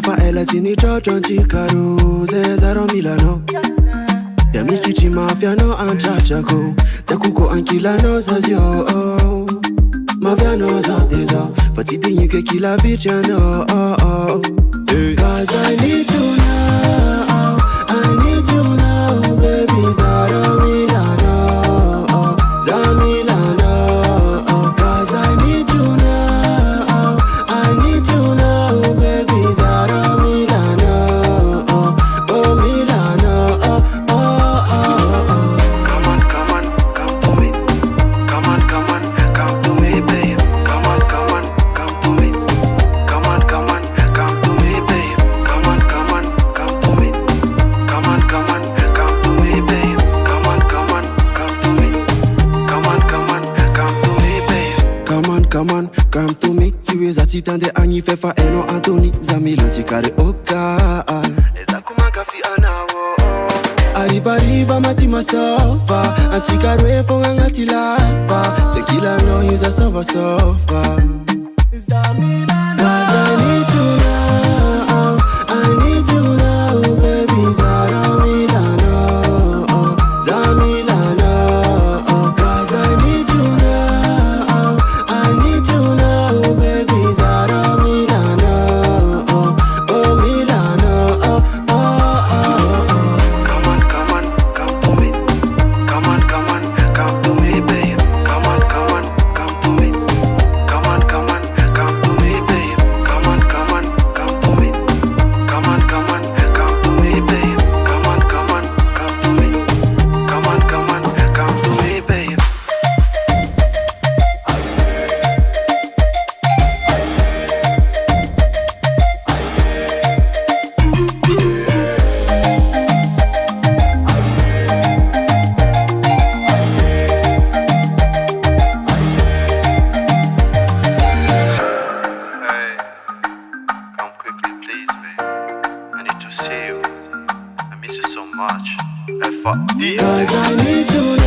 Rafaela tini Giorgio Cicaro Cesaro Milano Gli amici ci maffiano Antraciaco Da cuco anch'ilano Sasio Maffiano Zateso Fatti digni che chi la vicino Cause I need you now I need you now Baby Zaro Milano Za Milano Cause I need you now I need you now Baby Zaro Milano Oh Milano Come on, come on, come to me. Come on, come on, come to me, babe. Come on, come on, come to me. Come on, come on, come to me, babe. Come on, come on, come to me. Come on, come on, come to me, babe. Come on, come on, come to me. Come on, come on, come to me, babe. Come on, come on, come to me. Si weza titande anyi fefa eno Anthony. Zamilan tikare okal. Eza kumanga fi anawo. Arriva, arriva, matima sofa. Antikare fonga ngati lapa. Tequila no use a sofa. Cause I need you now. I need you now, baby. Zara Milano. Za Milano. Cause I need you now. I need you now, baby. Zara Milano. Oh Milano. Come on, come on, come to me. Come on, come on, come to me, babe. Come on, come on, come to me. Come on, come on, come to me, babe. Come on, come on, come to me. Come on, come on, come to me, babe. Come on, come on, come to me. Come on, come on, come to me, babe. Hey, come quickly, please, babe. I need to see you. I miss you so much. F-I-E. Cause I need you